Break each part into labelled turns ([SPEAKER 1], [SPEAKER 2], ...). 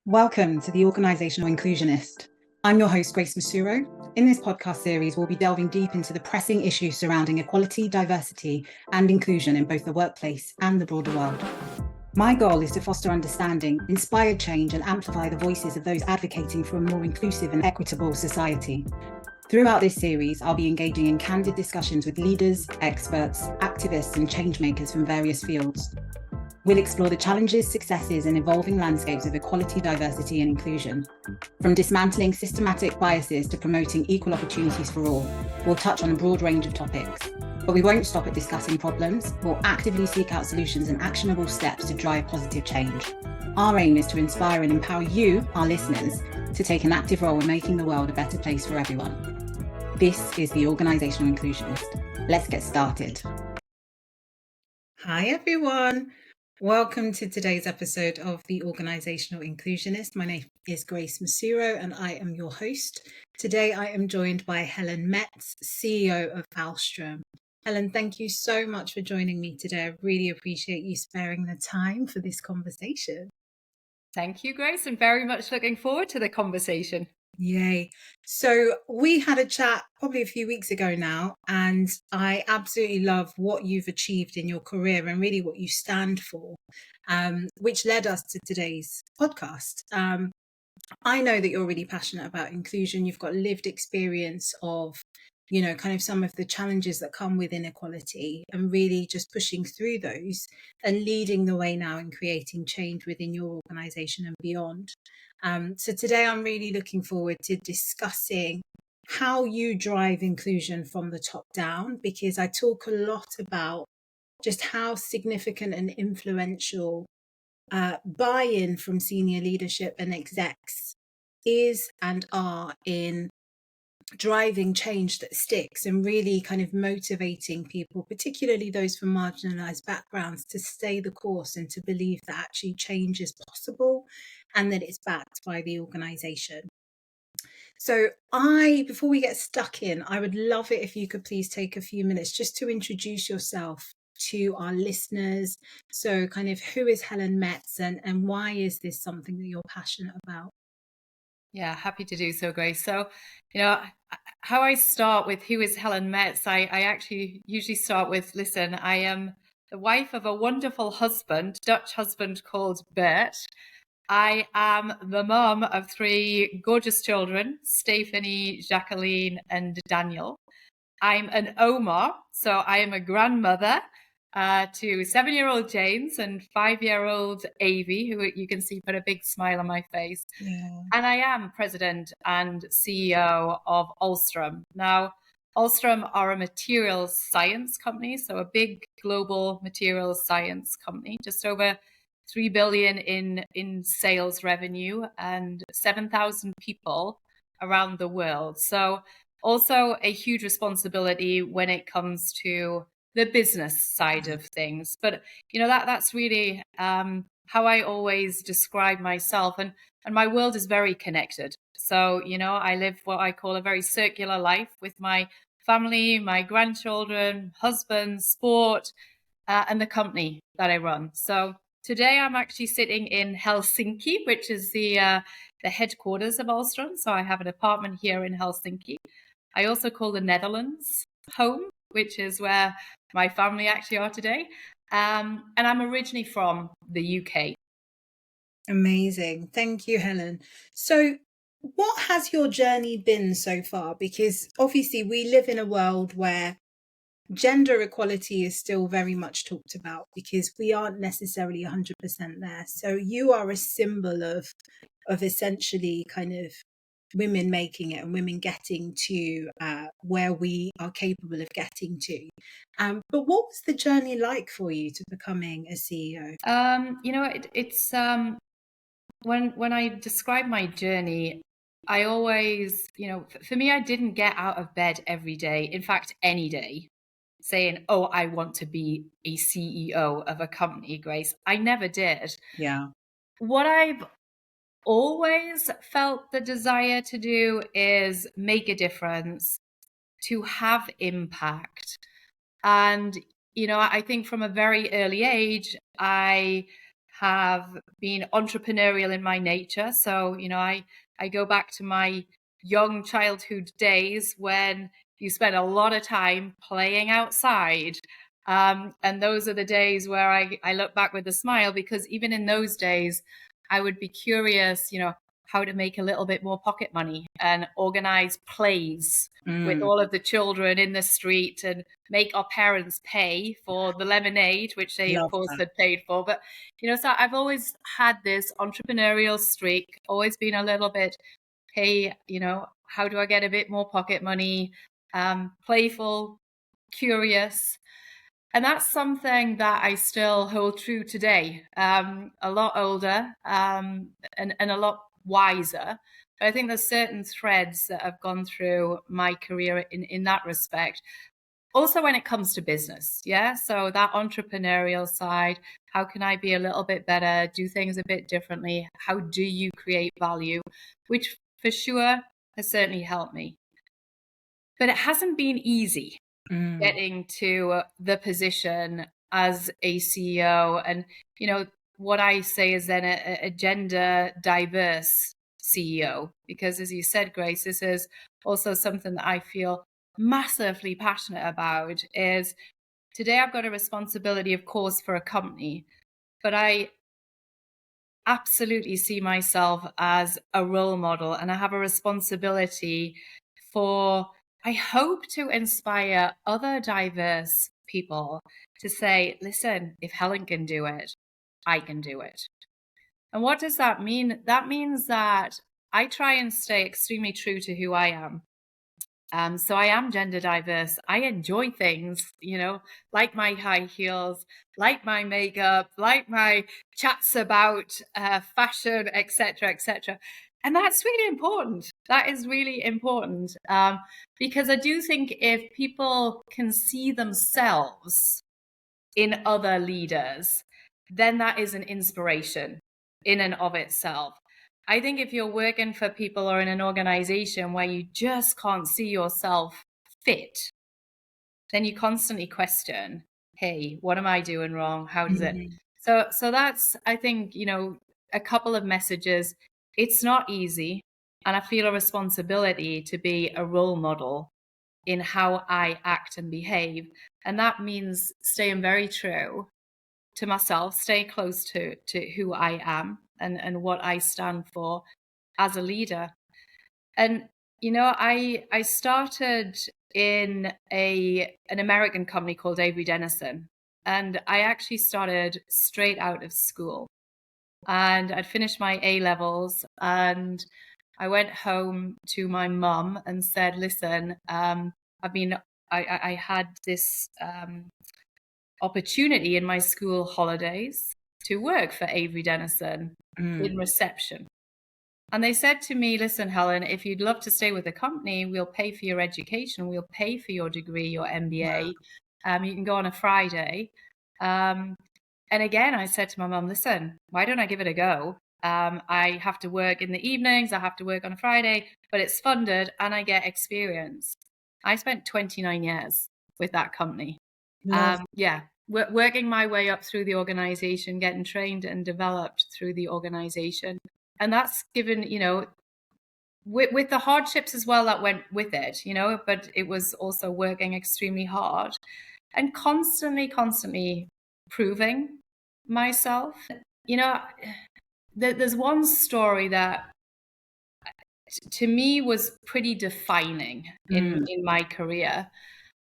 [SPEAKER 1] Welcome to the Organisational Inclusionist. I'm your host, Grace Mosuro. In this podcast series, we'll be delving deep into the pressing issues surrounding equality, diversity, and inclusion in both the workplace and the broader world. My goal is to foster understanding, inspire change, and amplify the voices of those advocating for a more inclusive and equitable society. Throughout this series, I'll be engaging in candid discussions with leaders, experts, activists, and changemakers from various fields. We'll explore the challenges, successes, and evolving landscapes of equality, diversity, and inclusion. From dismantling systematic biases to promoting equal opportunities for all, we'll touch on a broad range of topics. But we won't stop at discussing problems. We'll actively seek out solutions and actionable steps to drive positive change. Our aim is to inspire and empower you, our listeners, to take an active role in making the world a better place for everyone. This is the Organisational Inclusionist. Let's get started. Hi, everyone. Welcome to today's episode of the Organisational Inclusionist. My name is Grace Mosuro and I am your host. Today I am joined by Helen Mets, CEO of Ahlstrom. Helen, thank you so much for joining me today. I really appreciate you sparing the time for this conversation.
[SPEAKER 2] Thank you, Grace, and very much looking forward to the conversation.
[SPEAKER 1] Yay. So we had a chat probably a few weeks ago now, and I absolutely love what you've achieved in your career and really what you stand for, which led us to today's podcast. I know that you're really passionate about inclusion. You've got lived experience of, kind of some of the challenges that come with inequality and really just pushing through those and leading the way now in creating change within your organisation and beyond. So today I'm really looking forward to discussing how you drive inclusion from the top down, because I talk a lot about just how significant and influential buy-in from senior leadership and execs is and are in driving change that sticks and really kind of motivating people, particularly those from marginalized backgrounds, to stay the course and to believe that actually change is possible and that it's backed by the organization. So before we get stuck in, I would love it if you could please take a few minutes just to introduce yourself to our listeners. So kind of who is Helen Mets and why is this something that you're passionate about?
[SPEAKER 2] Yeah, happy to do so, Grace. So, how I start with who is Helen Mets, I actually usually start with, listen, I am the wife of a wonderful husband, Dutch husband called Bert. I am the mum of three gorgeous children, Stephanie, Jacqueline, and Daniel. I'm an Oma, so I am a grandmother to 7-year-old James and 5-year-old Avery, who you can see put a big smile on my face.
[SPEAKER 1] Yeah.
[SPEAKER 2] And I am president and CEO of Ahlstrom. Now, Ahlstrom are a materials science company, so a big global materials science company, just over 3 billion in sales revenue and 7,000 people around the world. So also a huge responsibility when it comes to the business side of things. But, that's really how I always describe myself. And my world is very connected. So, I live what I call a very circular life with my family, my grandchildren, husband, sport, and the company that I run. So today I'm actually sitting in Helsinki, which is the headquarters of Ahlstrom. So I have an apartment here in Helsinki. I also call the Netherlands home, which is where my family actually are today. And I'm originally from the UK.
[SPEAKER 1] Amazing. Thank you, Helen. So what has your journey been so far? Because obviously we live in a world where gender equality is still very much talked about because we aren't necessarily 100% there. So you are a symbol of essentially kind of women making it and women getting to where we are capable of getting to. But what was the journey like for you to becoming a CEO?
[SPEAKER 2] It's when I describe my journey, I always, for me, I didn't get out of bed every day. In fact, any day saying, oh, I want to be a CEO of a company, Grace. I never did.
[SPEAKER 1] Yeah.
[SPEAKER 2] What I've always felt the desire to do is make a difference, to have impact. And, I think from a very early age, I have been entrepreneurial in my nature. So, I go back to my young childhood days when you spent a lot of time playing outside. And those are the days where I look back with a smile, because even in those days, I would be curious, how to make a little bit more pocket money and organize plays with all of the children in the street and make our parents pay for the lemonade, which they, of
[SPEAKER 1] Love
[SPEAKER 2] course,
[SPEAKER 1] that.
[SPEAKER 2] had paid for. But, so I've always had this entrepreneurial streak, always been a little bit, hey, how do I get a bit more pocket money? Playful, curious. And that's something that I still hold true today. A lot older and a lot wiser. But I think there's certain threads that have gone through my career in that respect. Also, when it comes to business, yeah. So that entrepreneurial side, how can I be a little bit better, do things a bit differently? How do you create value? Which for sure has certainly helped me. But it hasn't been easy getting to the position as a CEO. And, what I say is then a gender diverse CEO, because as you said, Grace, this is also something that I feel massively passionate about. Is today I've got a responsibility, of course, for a company, but I absolutely see myself as a role model, and I have a responsibility for, I hope, to inspire other diverse people to say, listen, if Helen can do it, I can do it. And what does that mean? That means that I try and stay extremely true to who I am. So I am gender diverse. I enjoy things, like my high heels, like my makeup, like my chats about fashion, etc., etc. And that's really important. That is really important, because I do think if people can see themselves in other leaders, then that is an inspiration in and of itself. I think if you're working for people or in an organization where you just can't see yourself fit, then you constantly question, hey, what am I doing wrong? How does it? So that's, I think, a couple of messages. It's not easy. And I feel a responsibility to be a role model in how I act and behave. And that means staying very true to myself, stay close to who I am and what I stand for as a leader. And, I started in an American company called Avery Dennison. And I actually started straight out of school. And I'd finished my A levels, and I went home to my mum and said, listen, I had this opportunity in my school holidays to work for Avery Dennison in reception. And they said to me, listen, Helen, if you'd love to stay with the company, we'll pay for your education. We'll pay for your degree, your MBA. Wow. You can go on a Friday. And again, I said to my mum, listen, why don't I give it a go? I have to work in the evenings. I have to work on a Friday, but it's funded and I get experience. I spent 29 years with that company. Working my way up through the organization, getting trained and developed through the organization. And that's given, with the hardships as well that went with it, but it was also working extremely hard and constantly proving myself. There's one story that to me was pretty defining in my career.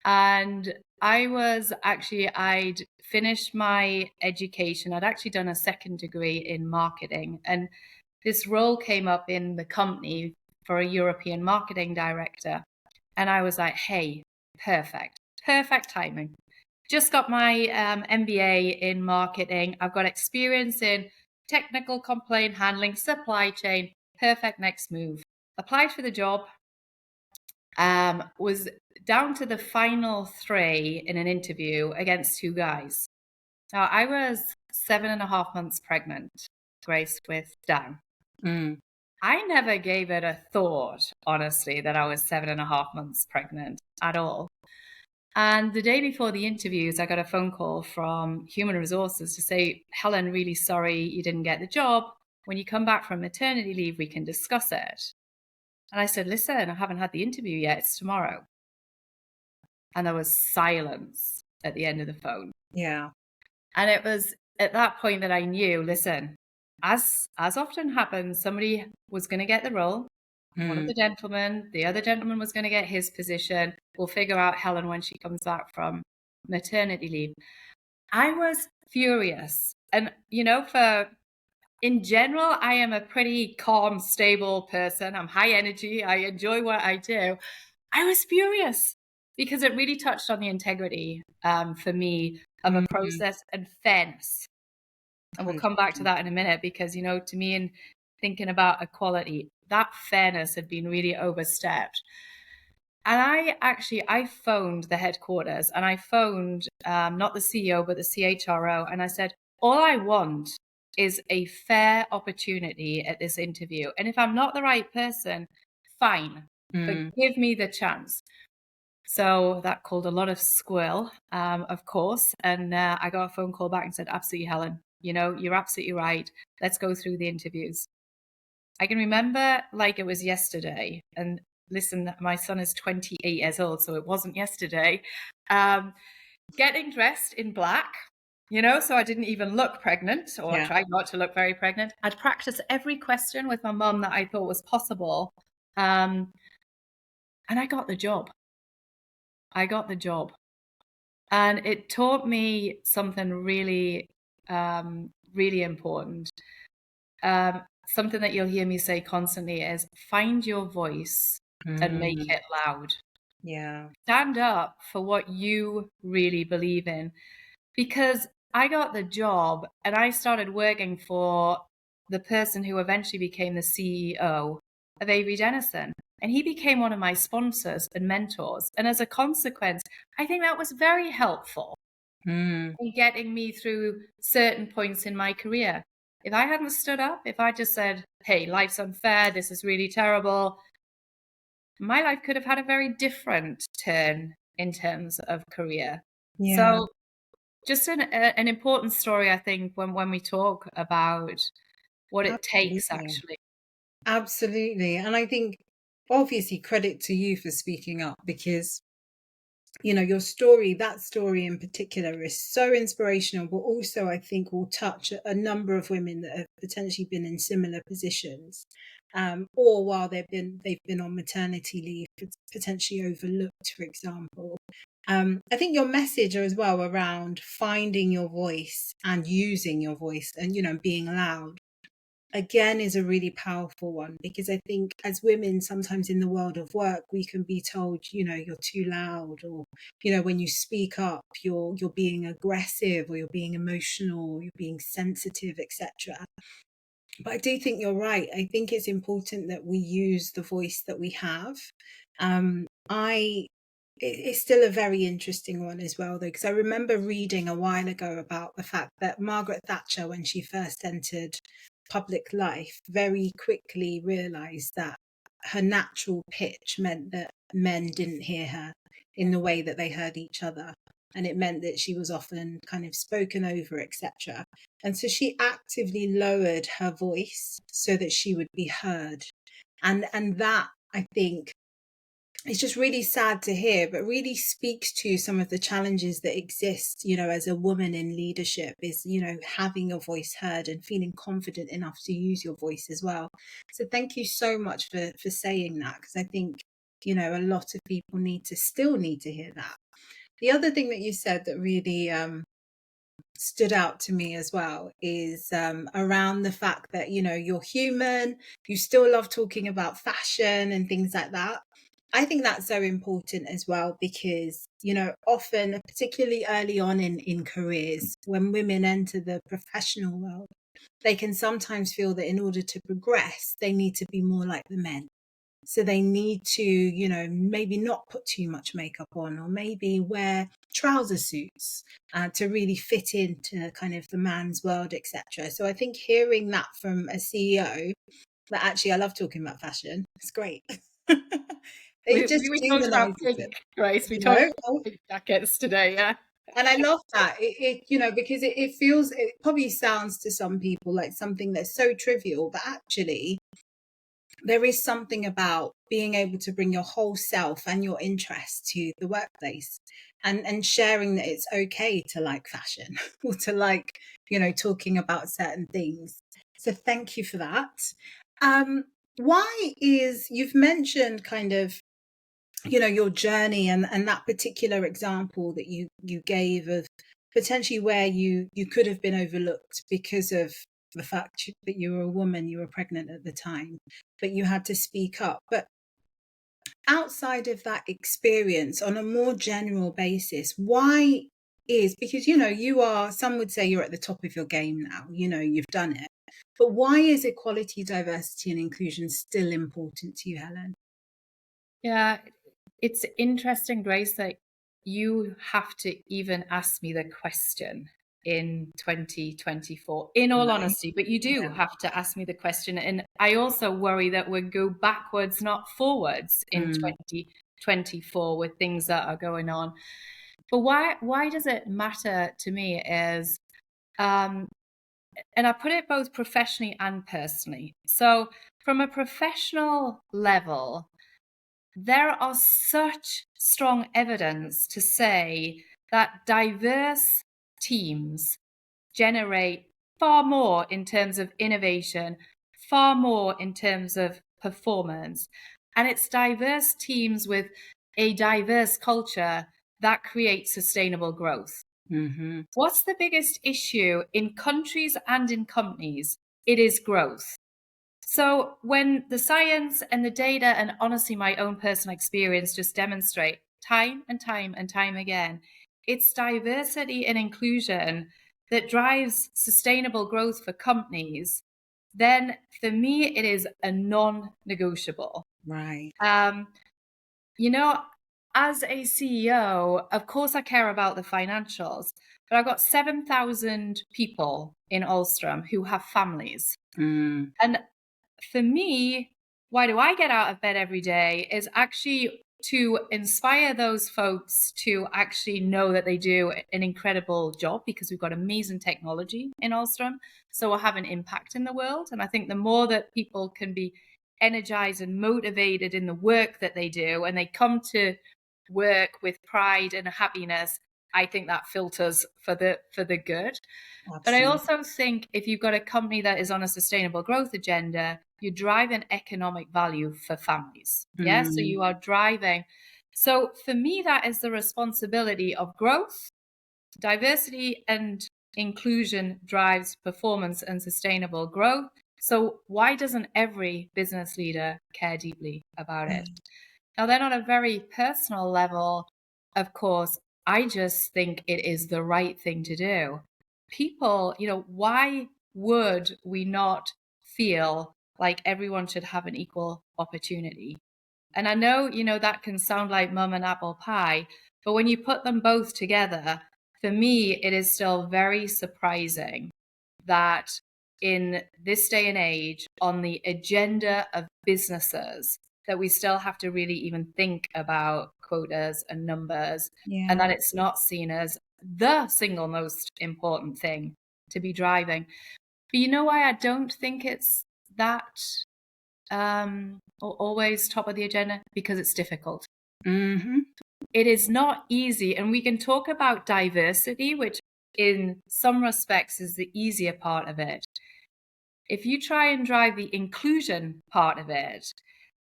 [SPEAKER 2] And I'd finished my education. I'd actually done a second degree in marketing. And this role came up in the company for a European marketing director. And I was like, hey, perfect timing. Just got my MBA in marketing. I've got experience in technical complaint handling, supply chain. Perfect next move. Applied for the job. Was down to the final 3 in an interview against 2 guys. Now, I was 7.5 months pregnant, Grace, with Dan. I never gave it a thought, honestly, that I was 7.5 months pregnant at all. And the day before the interviews, I got a phone call from Human Resources to say, Helen, really sorry you didn't get the job. When you come back from maternity leave, we can discuss it. And I said, listen, I haven't had the interview yet. It's tomorrow. And there was silence at the end of the phone.
[SPEAKER 1] Yeah.
[SPEAKER 2] And it was at that point that I knew, listen, as often happens, somebody was going to get the role. One of the gentlemen, the other gentleman was going to get his position. We'll figure out Helen when she comes back from maternity leave. I was furious. And, in general, I am a pretty calm, stable person. I'm high energy. I enjoy what I do. I was furious because it really touched on the integrity for me of a process and fairness. And we'll come back to that in a minute because, to me, in thinking about equality, that fairness had been really overstepped. And I phoned the headquarters and I phoned not the CEO, but the CHRO. And I said, all I want is a fair opportunity at this interview. And if I'm not the right person, fine, but give me the chance. So that called a lot of squill, of course. And I got a phone call back and said, absolutely, Helen, you're absolutely right. Let's go through the interviews. I can remember like it was yesterday. And listen, my son is 28 years old, so it wasn't yesterday. Getting dressed in black, so I didn't even look pregnant or tried not to look very pregnant. I'd practice every question with my mum that I thought was possible. And I got the job. And it taught me something really, really important. Something that you'll hear me say constantly is find your voice and make it loud.
[SPEAKER 1] Yeah.
[SPEAKER 2] Stand up for what you really believe in. Because I got the job and I started working for the person who eventually became the CEO of Avery Dennison. And he became one of my sponsors and mentors. And as a consequence, I think that was very helpful in getting me through certain points in my career. If I hadn't stood up, if I just said, hey, life's unfair, this is really terrible, my life could have had a very different turn in terms of career.
[SPEAKER 1] Yeah.
[SPEAKER 2] So just an important story, I think, when we talk about what it takes, actually.
[SPEAKER 1] Absolutely. And I think, obviously, credit to you for speaking up because, your story, that story in particular, is so inspirational, but also I think will touch a number of women that have potentially been in similar positions, or while they've been on maternity leave, potentially overlooked, for example. I think your message as well around finding your voice and using your voice and, being loud, again, is a really powerful one, because I think as women, sometimes in the world of work, we can be told, you're too loud, or, when you speak up, you're being aggressive, or you're being emotional, or you're being sensitive, etc. But I do think you're right. I think it's important that we use the voice that we have. It's still a very interesting one as well, though, because I remember reading a while ago about the fact that Margaret Thatcher, when she first entered public life, very quickly realised that her natural pitch meant that men didn't hear her in the way that they heard each other. And it meant that she was often kind of spoken over, etc. And so she actively lowered her voice so that she would be heard. And that, I think, it's just really sad to hear, but really speaks to some of the challenges that exist, as a woman in leadership, is, having your voice heard and feeling confident enough to use your voice as well. So thank you so much for saying that, because I think, a lot of people still need to hear that. The other thing that you said that really stood out to me as well is around the fact that, you're human, you still love talking about fashion and things like that. I think that's so important as well, because, often, particularly early on in careers, when women enter the professional world, they can sometimes feel that in order to progress, they need to be more like the men. So they need to, maybe not put too much makeup on, or maybe wear trouser suits to really fit into kind of the man's world, etc. So I think hearing that from a CEO, that actually, I love talking about fashion, it's great. It just
[SPEAKER 2] We talked about
[SPEAKER 1] humanizes
[SPEAKER 2] pink,
[SPEAKER 1] it,
[SPEAKER 2] Grace. We
[SPEAKER 1] you
[SPEAKER 2] talked
[SPEAKER 1] know?
[SPEAKER 2] about pink jackets today, yeah.
[SPEAKER 1] And I love that. Because it feels, it probably sounds to some people like something that's so trivial, but actually there is something about being able to bring your whole self and your interests to the workplace, and sharing that it's okay to like fashion or to like, talking about certain things. So thank you for that. Um, why is, you've mentioned kind of, your journey, and that particular example that you gave of potentially where you could have been overlooked because of the fact that you were a woman, you were pregnant at the time, but you had to speak up. But outside of that experience, on a more general basis, why is, because you are, some would say you're at the top of your game now, you've done it, but why is equality, diversity and inclusion still important to you, Helen?
[SPEAKER 2] Yeah, it's interesting, Grace, that you have to even ask me the question in 2024, in all
[SPEAKER 1] Right.
[SPEAKER 2] honesty, but you do
[SPEAKER 1] Yeah.
[SPEAKER 2] have to ask me the question. And I also worry that we'll go backwards, not forwards in 2024 with things that are going on. But why does it matter to me is, and I put it both professionally and personally. So from a professional level, there are such strong evidence to say that diverse teams generate far more in terms of innovation, far more in terms of performance. And it's diverse teams with a diverse culture that creates sustainable growth.
[SPEAKER 1] Mm-hmm.
[SPEAKER 2] What's the biggest issue in countries and in companies? It is growth. So when the science and the data, and honestly, my own personal experience just demonstrate time and time and time again, it's diversity and inclusion that drives sustainable growth for companies, then for me, it is a non-negotiable.
[SPEAKER 1] Right.
[SPEAKER 2] You know, as a CEO, of course, I care about the financials, but I've got 7,000 people in Ahlstrom who have families.
[SPEAKER 1] Mm.
[SPEAKER 2] And for me, why do I get out of bed every day is actually to inspire those folks to actually know that they do an incredible job, because we've got amazing technology in Ahlstrom. So we'll have an impact in the world. And I think the more that people can be energized and motivated in the work that they do, and they come to work with pride and happiness, I think that filters for the good. But I
[SPEAKER 1] Absolutely.
[SPEAKER 2] also think if you've got a company that is on a sustainable growth agenda, you drive an economic value for families. Yeah. So you are driving. So for me, that is the responsibility of growth. Diversity and inclusion drives performance and sustainable growth. So why doesn't every business leader care deeply about it? Now, then on a very personal level, of course, I just think it is the right thing to do. People, why would we not feel like everyone should have an equal opportunity? And I know, that can sound like mum and apple pie, but when you put them both together, for me, it is still very surprising that in this day and age, on the agenda of businesses, that we still have to really even think about quotas and numbers, and that it's not seen as the single most important thing to be driving. But you know why I don't think it's that always top of the agenda? Because it's difficult.
[SPEAKER 1] Mm-hmm.
[SPEAKER 2] It is not easy. And we can talk about diversity, which in some respects is the easier part of it. If you try and drive the inclusion part of it,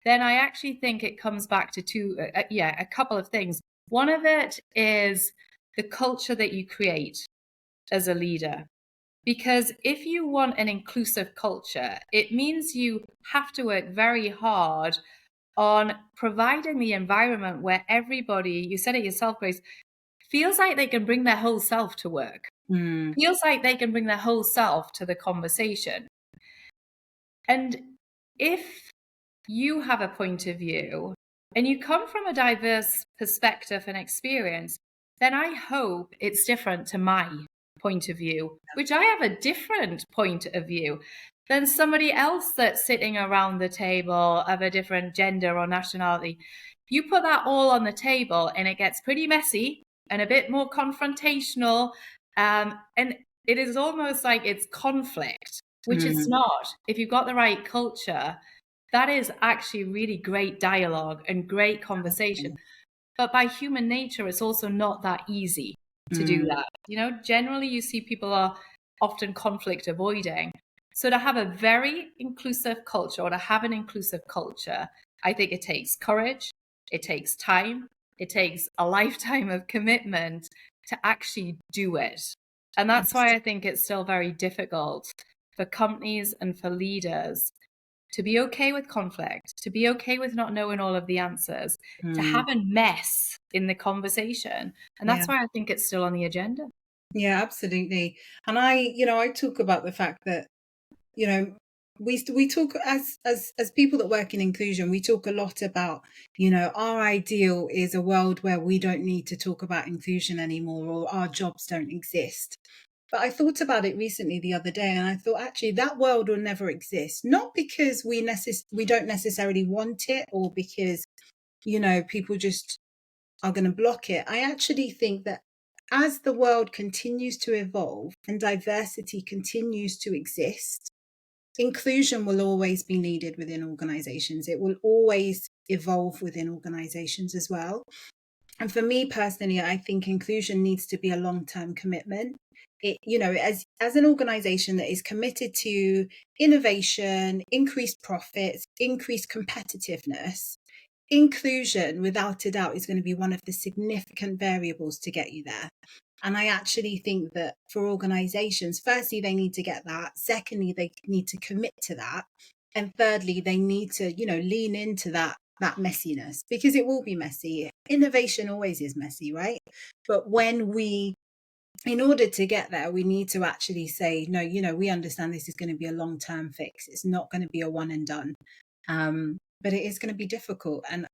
[SPEAKER 2] then I actually think it comes back to a couple of things. One of it is the culture that you create as a leader. Because if you want an inclusive culture, it means you have to work very hard on providing the environment where everybody, you said it yourself, Grace, feels like they can bring their whole self to work, feels like they can bring their whole self to the conversation. And if you have a point of view and you come from a diverse perspective and experience, then I hope it's different to my point of view, which I have a different point of view than somebody else that's sitting around the table of a different gender or nationality. You put that all on the table and it gets pretty messy and a bit more confrontational. And it is almost like it's conflict, which it's not. If you've got the right culture, that is actually really great dialogue and great conversation. But by human nature, it's also not that easy to do that. Generally you see people are often conflict avoiding. So to have a very inclusive culture, or to have an inclusive culture, I think it takes courage, it takes time, it takes a lifetime of commitment to actually do it. And that's why I think it's still very difficult for companies and for leaders to be okay with conflict, to be okay with not knowing all of the answers, to have a mess in the conversation. And that's why I think it's still on the agenda.
[SPEAKER 1] Yeah, absolutely. And I talk about the fact that, we talk as people that work in inclusion, we talk a lot about, our ideal is a world where we don't need to talk about inclusion anymore, or our jobs don't exist. But I thought about it recently the other day, and I thought actually that world will never exist. Not because we don't necessarily want it, or because, people just are going to block it. I actually think that as the world continues to evolve and diversity continues to exist, inclusion will always be needed within organizations. It will always evolve within organizations as well. And for me personally, I think inclusion needs to be a long-term commitment. As an organization that is committed to innovation, increased profits, increased competitiveness, inclusion, without a doubt, is going to be one of the significant variables to get you there. And I actually think that for organizations, firstly, they need to get that. Secondly, they need to commit to that. And thirdly, they need to, lean into that messiness, because it will be messy. Innovation always is messy, right? But in order to get there, we need to actually say, no, we understand this is going to be a long-term fix. It's not going to be a one and done. But it is going to be difficult. And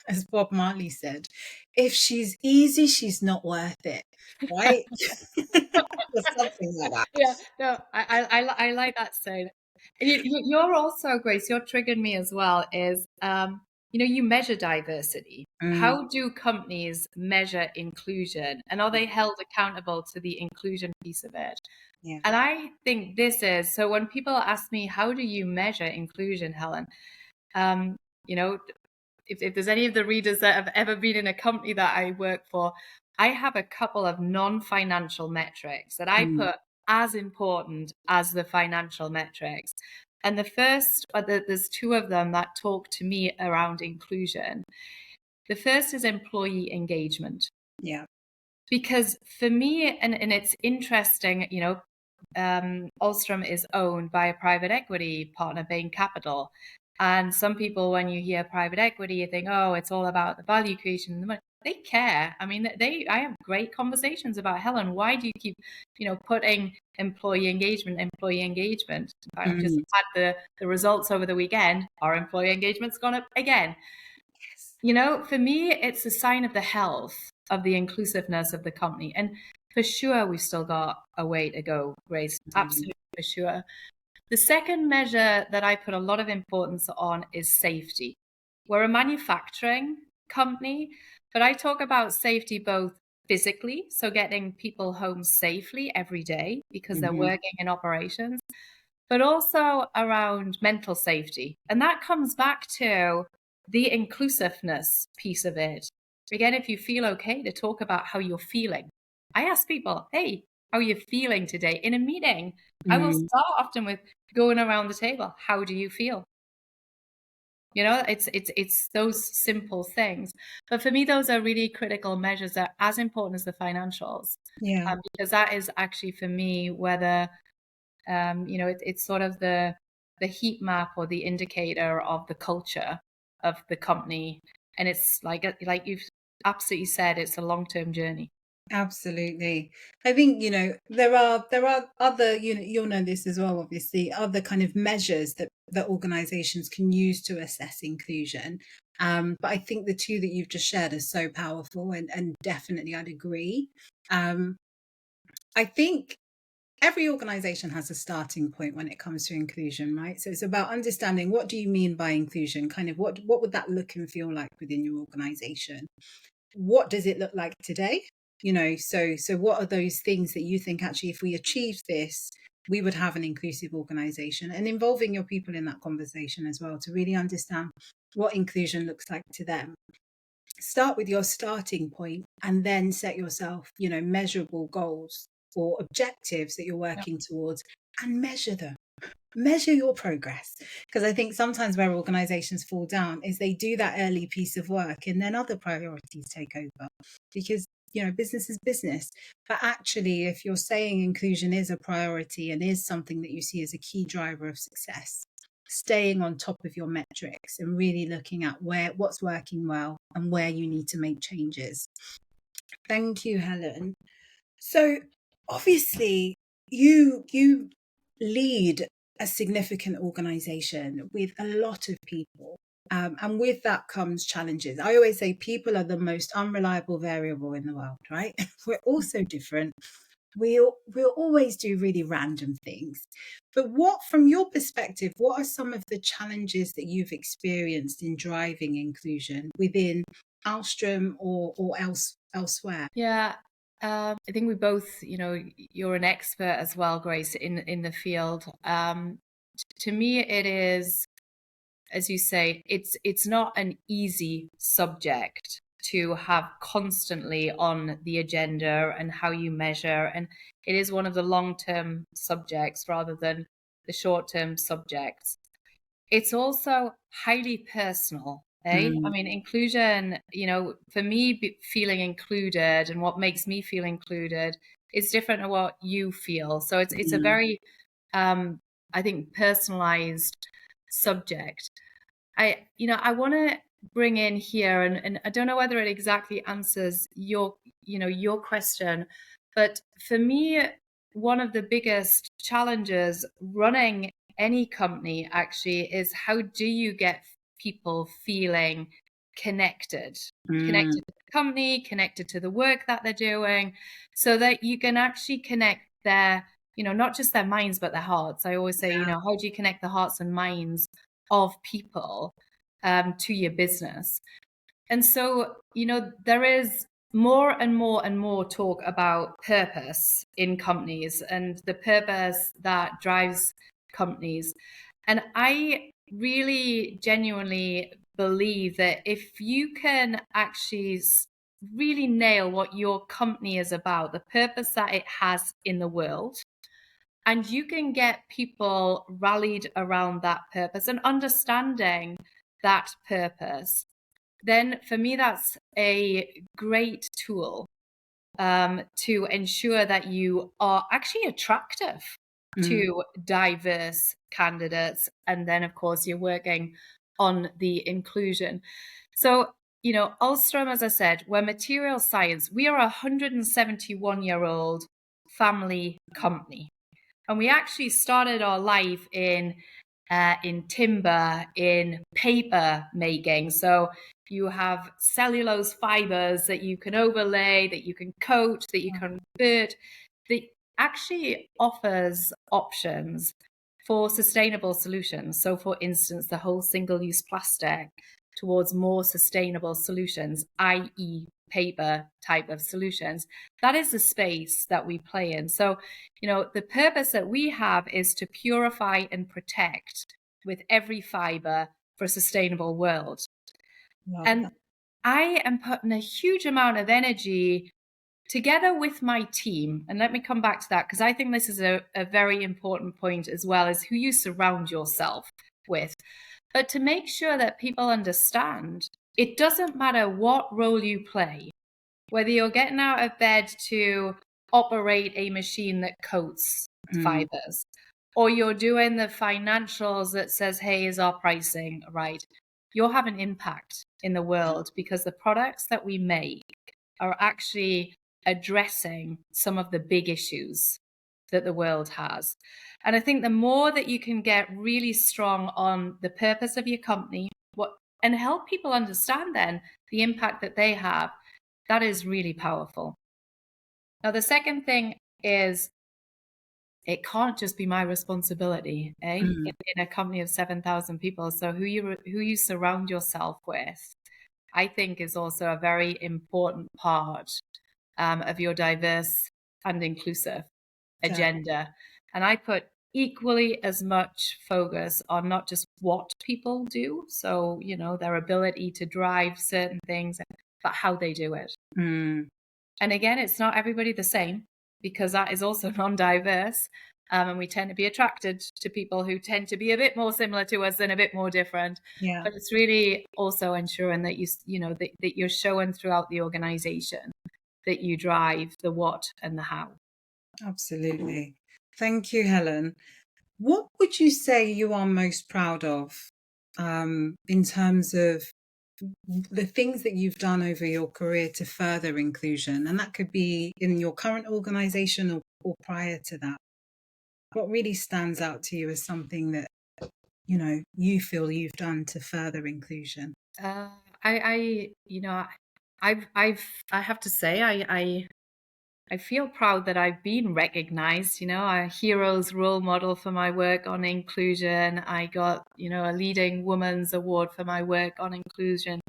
[SPEAKER 1] as Bob Marley said, if she's easy, she's not worth it, right? Or something like that.
[SPEAKER 2] Yeah, no, I like that saying. You're also, Grace, you're triggered me as well, is, you measure diversity. How do companies measure inclusion? And are they held accountable to the inclusion piece of it?
[SPEAKER 1] Yeah.
[SPEAKER 2] And I think so when people ask me, how do you measure inclusion, Helen? If there's any of the readers that have ever been in a company that I work for, I have a couple of non-financial metrics that I put as important as the financial metrics. And the first, there's two of them that talk to me around inclusion. The first is employee engagement.
[SPEAKER 1] Yeah.
[SPEAKER 2] Because for me, and it's interesting, Ahlstrom is owned by a private equity partner, Bain Capital. And some people, when you hear private equity, you think, oh, it's all about the value creation and the money. They care. I mean, I have great conversations about, Helen, why do you keep, putting employee engagement? In fact, I've just had the results over the weekend. Our employee engagement's gone up again. Yes. For me, it's a sign of the health of the inclusiveness of the company. And for sure, we've still got a way to go, Grace. Absolutely, for sure. The second measure that I put a lot of importance on is safety. We're a manufacturing company, but I talk about safety both physically, so getting people home safely every day because they're working in operations, but also around mental safety. And that comes back to the inclusiveness piece of it. Again, if you feel okay to talk about how you're feeling, I ask people, hey, how are you feeling today? In a meeting, I will start often with going around the table. How do you feel? It's those simple things. But for me, those are really critical measures that are as important as the financials.
[SPEAKER 1] Yeah.
[SPEAKER 2] Because that is actually, for me, whether, it's sort of the heat map or the indicator of the culture of the company. And it's like you've absolutely said, it's a long-term journey.
[SPEAKER 1] Absolutely. I think, there are other, you'll know this as well, obviously, other kind of measures that organizations can use to assess inclusion. But I think the two that you've just shared are so powerful, and definitely I'd agree. I think every organization has a starting point when it comes to inclusion, right? So it's about understanding, what do you mean by inclusion? Kind of what would that look and feel like within your organization? What does it look like today? So what are those things that you think, actually, if we achieve this, we would have an inclusive organization? And involving your people in that conversation as well, to really understand what inclusion looks like to them. Start with your starting point, and then set yourself, measurable goals or objectives that you're
[SPEAKER 2] Yeah.
[SPEAKER 1] working towards, and measure them. Measure your progress. Because I think sometimes where organizations fall down is they do that early piece of work and then other priorities take over, because business is business. But actually, if you're saying inclusion is a priority and is something that you see as a key driver of success, staying on top of your metrics and really looking at what's working well and where you need to make changes. Thank you, Helen. So obviously you lead a significant organization with a lot of people. And with that comes challenges. I always say people are the most unreliable variable in the world, right? We're all so different. We'll always do really random things. But from your perspective, what are some of the challenges that you've experienced in driving inclusion within Ahlstrom or elsewhere?
[SPEAKER 2] Yeah. I think we both, you're an expert as well, Grace, in the field. To me, it is, as you say, it's not an easy subject to have constantly on the agenda and how you measure. And it is one of the long-term subjects rather than the short-term subjects. It's also highly personal. I mean, inclusion, for me, feeling included and what makes me feel included is different to what you feel. So it's a very, I think, personalized subject. I want to bring in here, and I don't know whether it exactly answers your question, but for me, one of the biggest challenges running any company actually is, how do you get people feeling connected to the company, connected to the work that they're doing, so that you can actually connect their, not just their minds, but their hearts. I always say, how do you connect the hearts and minds of people to your business? And so, there is more and more and more talk about purpose in companies and the purpose that drives companies. And I really genuinely believe that if you can actually really nail what your company is about, the purpose that it has in the world, and you can get people rallied around that purpose and understanding that purpose, then for me, that's a great tool to ensure that you are actually attractive to diverse candidates. And then, of course, you're working on the inclusion. So, Ahlstrom, as I said, we're material science. We are a 171-year-old family company. And we actually started our life in timber, in paper making. So you have cellulose fibers that you can overlay, that you can coat, that you can convert, that actually offers options for sustainable solutions. So for instance, the whole single-use plastic towards more sustainable solutions, i.e. paper type of solutions. That is the space that we play in. So, the purpose that we have is to purify and protect with every fiber for a sustainable world.
[SPEAKER 1] Love
[SPEAKER 2] and
[SPEAKER 1] that.
[SPEAKER 2] I am putting a huge amount of energy together with my team. And let me come back to that, because I think this is a very important point, as well as who you surround yourself with. But to make sure that people understand, it doesn't matter what role you play, whether you're getting out of bed to operate a machine that coats fibers, or you're doing the financials that says, hey, is our pricing right? You'll have an impact in the world, because the products that we make are actually addressing some of the big issues that the world has. And I think the more that you can get really strong on the purpose of your company, and help people understand then the impact that they have, that is really powerful. Now, the second thing is it can't just be my responsibility, in a company of 7,000 people. So who you surround yourself with, I think, is also a very important part of your diverse and inclusive agenda. And I put equally as much focus on not just what people do, so, their ability to drive certain things, but how they do it. And again, it's not everybody the same, because that is also non-diverse. And we tend to be attracted to people who tend to be a bit more similar to us than a bit more different.
[SPEAKER 1] Yeah.
[SPEAKER 2] But it's really also ensuring that that you're showing throughout the organization that you drive the what and the how.
[SPEAKER 1] Absolutely. Thank you, Helen. What would you say you are most proud of in terms of the things that you've done over your career to further inclusion? And that could be in your current organisation or prior to that. What really stands out to you as something that, you feel you've done to further inclusion?
[SPEAKER 2] I have to say, I feel proud that I've been recognized, a hero's role model for my work on inclusion. I got, a leading woman's award for my work on inclusion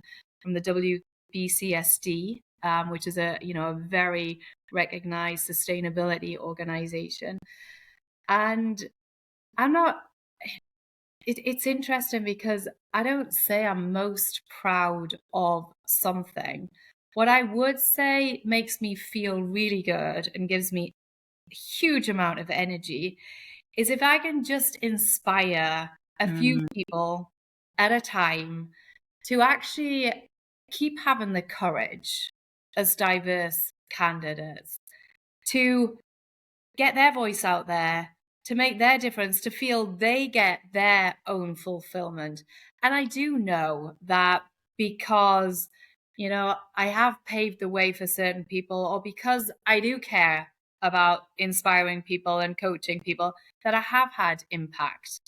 [SPEAKER 2] from the WBCSD, which is a very recognized sustainability organization. And it's interesting because I don't say I'm most proud of something. What I would say makes me feel really good and gives me a huge amount of energy is if I can just inspire a few people at a time to actually keep having the courage as diverse candidates to get their voice out there, to make their difference, to feel they get their own fulfillment. And I do know that because, I have paved the way for certain people, or because I do care about inspiring people and coaching people, that I have had impact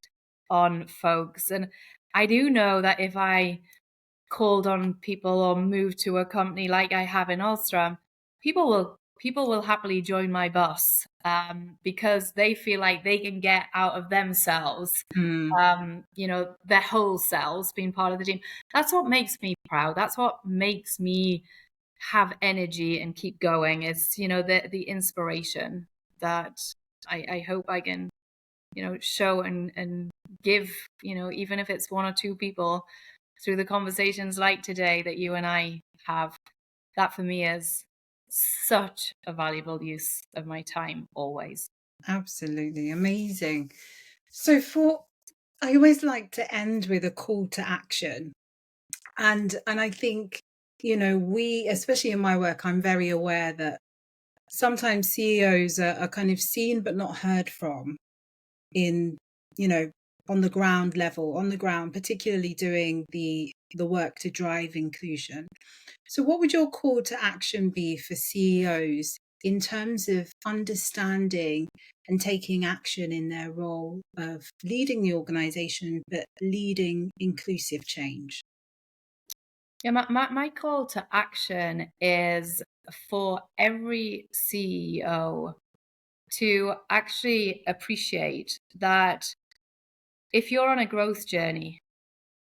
[SPEAKER 2] on folks. And I do know that if I called on people or moved to a company like I have in Ahlstrom, people will happily join my bus because they feel like they can get out of themselves, their whole selves being part of the team. That's what makes me proud. That's what makes me have energy and keep going. It's, the inspiration that I hope I can, show and give, even if it's one or two people through the conversations like today that you and I have. That for me is such a valuable use of my time always.
[SPEAKER 1] Absolutely. Amazing. So I always like to end with a call to action. And I think, we, especially in my work, I'm very aware that sometimes CEOs are kind of seen but not heard from in, on the ground level, particularly doing the work to drive inclusion. So what would your call to action be for CEOs in terms of understanding and taking action in their role of leading the organization, but leading inclusive change?
[SPEAKER 2] Yeah, my call to action is for every CEO to actually appreciate that if you're on a growth journey,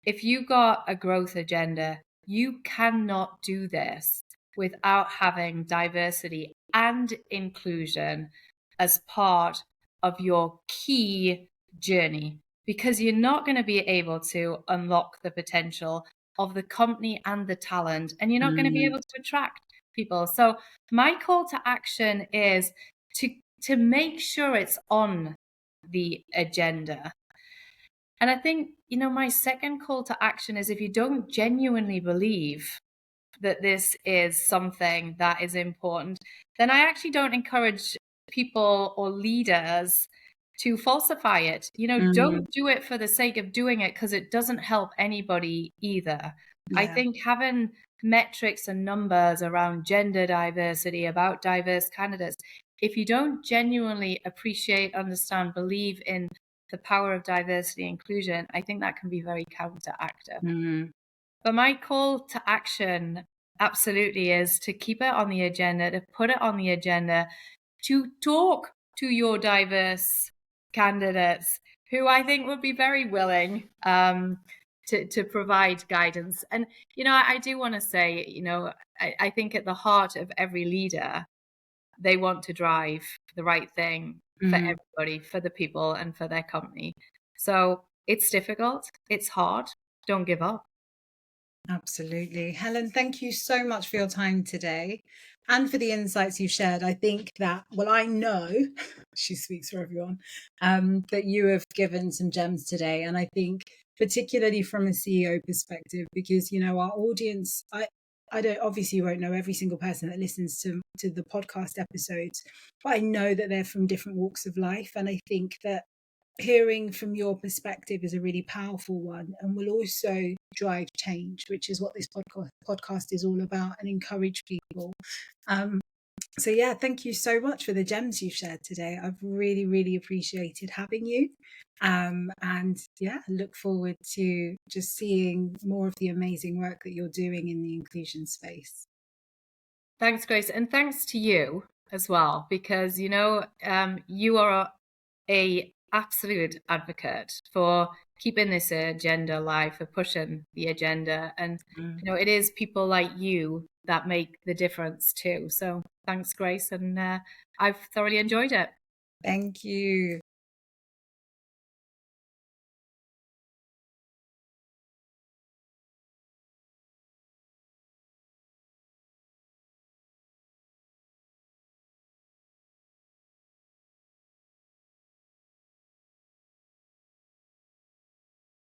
[SPEAKER 2] if you got a growth agenda, you cannot do this without having diversity and inclusion as part of your key journey, because you're not going to be able to unlock the potential of the company and the talent, and you're not going to be able to attract people. So my call to action is to make sure it's on the agenda. And I think, my second call to action is if you don't genuinely believe that this is something that is important, then I actually don't encourage people or leaders to falsify it. Don't do it for the sake of doing it, because it doesn't help anybody either. I think having metrics and numbers around gender diversity, about diverse candidates, if you don't genuinely appreciate, understand, believe in the power of diversity and inclusion, I think that can be very counteractive. But my call to action absolutely is to keep it on the agenda, to put it on the agenda, to talk to your diverse candidates who I think would be very willing to provide guidance. And, I do want to say, I think at the heart of every leader, they want to drive the right thing for everybody, for the people and for their company. So it's difficult. It's hard. Don't give up.
[SPEAKER 1] Absolutely. Helen, thank you so much for your time today and for the insights you shared. I think that, I know, she speaks for everyone, that you have given some gems today. And I think particularly from a CEO perspective, because, our audience, I don't, obviously you won't know every single person that listens to the podcast episodes, but I know that they're from different walks of life. And I think that hearing from your perspective is a really powerful one and will also drive change, which is what this podcast is all about, and encourage people. So yeah, thank you so much for the gems you've shared today. I've really, really appreciated having you. And yeah, look forward to just seeing more of the amazing work that you're doing in the inclusion space.
[SPEAKER 2] Thanks, Grace. And thanks to you as well, because, you are a absolute advocate for keeping this agenda alive, for pushing the agenda. And, it is people like you that make the difference too. So thanks, Grace. And I've thoroughly enjoyed it.
[SPEAKER 1] Thank you.